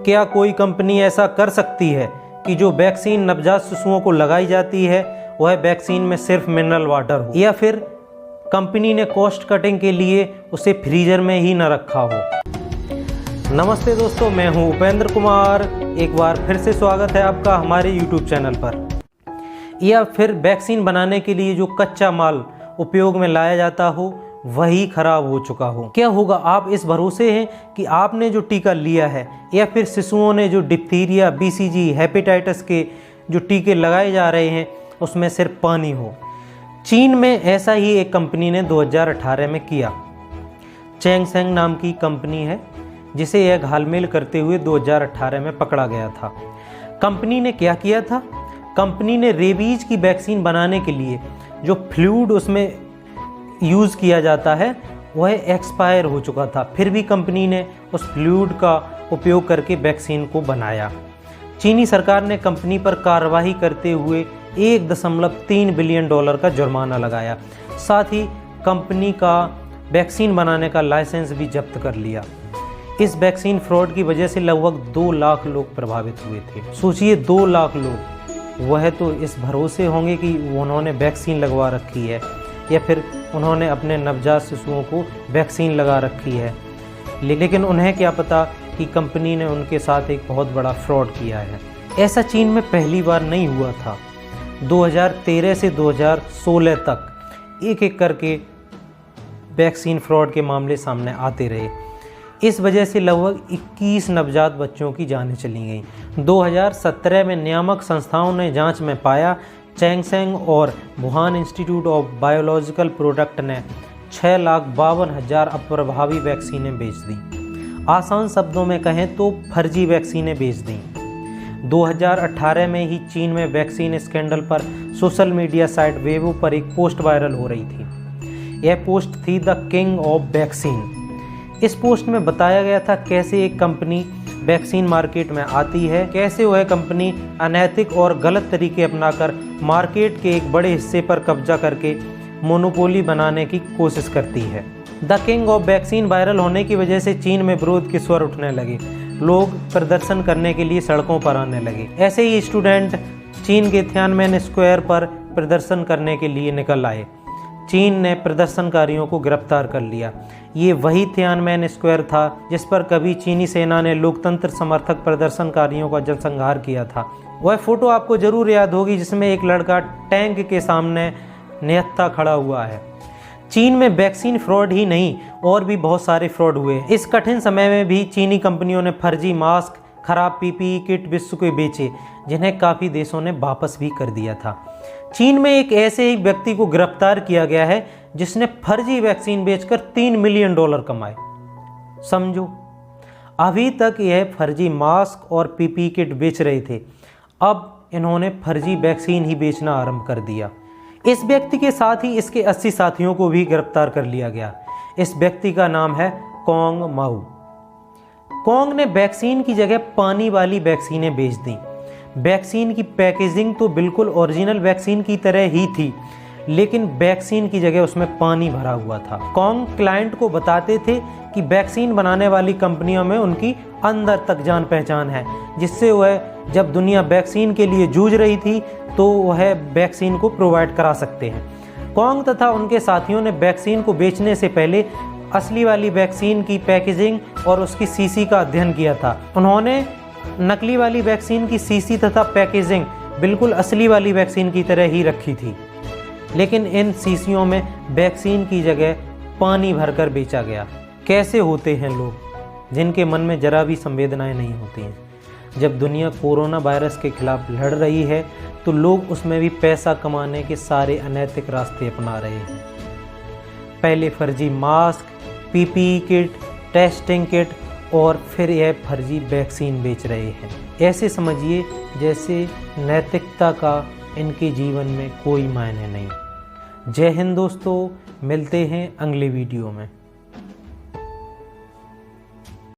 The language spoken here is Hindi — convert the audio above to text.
क्या कोई कंपनी ऐसा कर सकती है कि जो वैक्सीन नवजात शिशुओं को लगाई जाती है वह वैक्सीन में सिर्फ मिनरल वाटर हो, या फिर कंपनी ने कॉस्ट कटिंग के लिए उसे फ्रीजर में ही न रखा हो। नमस्ते दोस्तों, मैं हूं उपेंद्र कुमार। एक बार फिर से स्वागत है आपका हमारे यूट्यूब चैनल पर। या फिर वैक्सीन बनाने के लिए जो कच्चा माल उपयोग में लाया जाता हो वही खराब हो चुका हो। क्या होगा? आप इस भरोसे हैं कि आपने जो टीका लिया है या फिर शिशुओं ने जो डिप्थीरिया, बीसीजी, हेपेटाइटिस के जो टीके लगाए जा रहे हैं उसमें सिर्फ पानी हो। चीन में ऐसा ही एक कंपनी ने 2018 में किया। चैंगसेंग नाम की कंपनी है जिसे यह घालमेल करते हुए 2018 में पकड़ा गया था। कंपनी ने क्या किया था? कंपनी ने रेबीज की वैक्सीन बनाने के लिए जो फ्लूइड उसमें यूज़ किया जाता है वह एक्सपायर हो चुका था। फिर भी कंपनी ने उस फ्लूइड का उपयोग करके वैक्सीन को बनाया। चीनी सरकार ने कंपनी पर कार्रवाई करते हुए $1.3 बिलियन का जुर्माना लगाया। साथ ही कंपनी का वैक्सीन बनाने का लाइसेंस भी जब्त कर लिया। इस वैक्सीन फ्रॉड की वजह से लगभग 2 लाख लोग प्रभावित हुए थे। सोचिए, 2 लाख लोग, वह तो इस भरोसे होंगे कि उन्होंने वैक्सीन लगवा रखी है या फिर उन्होंने अपने नवजात शिशुओं को वैक्सीन लगा रखी है, लेकिन उन्हें क्या पता कि कंपनी ने उनके साथ एक बहुत बड़ा फ्रॉड किया है। ऐसा चीन में पहली बार नहीं हुआ था। 2013 से 2016 तक एक एक करके वैक्सीन फ्रॉड के मामले सामने आते रहे। इस वजह से लगभग 21 नवजात बच्चों की जानें चली गईं। 2017 में नियामक संस्थाओं ने जांच में पाया चैंगसेंग और Wuhan institute of biological product ने 6,52,000 अप्रभावी वैक्सीनें बेच दी। आसान शब्दों में कहें तो फर्जी वैक्सीनें बेच दी। 2018 में ही चीन में वैक्सीन स्कैंडल पर सोशल मीडिया साइट वेबो पर एक पोस्ट वायरल हो रही थी। यह पोस्ट थी द किंग ऑफ वैक्सीन। इस पोस्ट में बताया गया था कैसे एक कंपनी वैक्सीन मार्केट में आती है, कैसे वह कंपनी अनैतिक और गलत तरीके अपनाकर मार्केट के एक बड़े हिस्से पर कब्जा करके मोनोपोली बनाने की कोशिश करती है। The king of vaccine viral होने की वजह से चीन में विरोध के स्वर उठने लगे। लोग प्रदर्शन करने के लिए सड़कों पर आने लगे। ऐसे ही स्टूडेंट चीन के तियानमेन स्क्वायर पर प्रदर्शन करने के लिए निकल आए। चीन ने प्रदर्शनकारियों को गिरफ्तार कर लिया। ये वही तियानमेन स्क्वायर था जिस पर कभी चीनी सेना ने लोकतंत्र समर्थक प्रदर्शनकारियों का जनसंहार किया था। वह फोटो आपको जरूर याद होगी जिसमें एक लड़का टैंक के सामने निहत्था खड़ा हुआ है। चीन में वैक्सीन फ्रॉड ही नहीं और भी बहुत सारे फ्रॉड हुए। इस कठिन समय में भी चीनी कंपनियों ने फर्जी मास्क, खराब पीपीई किट विश्व को बेचे, जिन्हें काफ़ी देशों ने वापस भी कर दिया था। चीन में एक ऐसे ही व्यक्ति को गिरफ्तार किया गया है जिसने फर्जी वैक्सीन बेचकर $3 मिलियन कमाए। समझो, अभी तक यह फर्जी मास्क और पीपीई किट बेच रहे थे, अब इन्होंने फर्जी वैक्सीन ही बेचना आरंभ कर दिया। इस व्यक्ति के साथ ही इसके 80 साथियों को भी गिरफ्तार कर लिया गया। इस व्यक्ति का नाम है कोंग माऊ। कोंग ने वैक्सीन की जगह पानी वाली वैक्सीनें बेच दी। वैक्सीन की पैकेजिंग तो बिल्कुल ओरिजिनल वैक्सीन की तरह ही थी, लेकिन वैक्सीन की जगह उसमें पानी भरा हुआ था। कोंग क्लाइंट को बताते थे कि वैक्सीन बनाने वाली कंपनियों में उनकी अंदर तक जान पहचान है, जिससे वह जब दुनिया वैक्सीन के लिए जूझ रही थी तो वह वैक्सीन को प्रोवाइड करा सकते हैं। कोंग तथा उनके साथियों ने वैक्सीन को बेचने से पहले असली वाली वैक्सीन की पैकेजिंग और उसकी सीसी का अध्ययन किया था। उन्होंने नकली वाली वैक्सीन की सीसी तथा पैकेजिंग बिल्कुल असली वाली वैक्सीन की तरह ही रखी थी, लेकिन इन सीसियों में वैक्सीन की जगह पानी भरकर बेचा गया। कैसे होते हैं लोग जिनके मन में जरा भी संवेदनाएं नहीं होती हैं। जब दुनिया कोरोना वायरस के खिलाफ लड़ रही है तो लोग उसमें भी पैसा कमाने के सारे अनैतिक रास्ते अपना रहे हैं। पहले फर्जी mask, PPE kit, testing kit और फिर यह फर्जी वैक्सीन बेच रहे हैं। ऐसे समझिए जैसे नैतिकता का इनके जीवन में कोई मायने नहीं। जय हिंद दोस्तों, मिलते हैं अगले वीडियो में।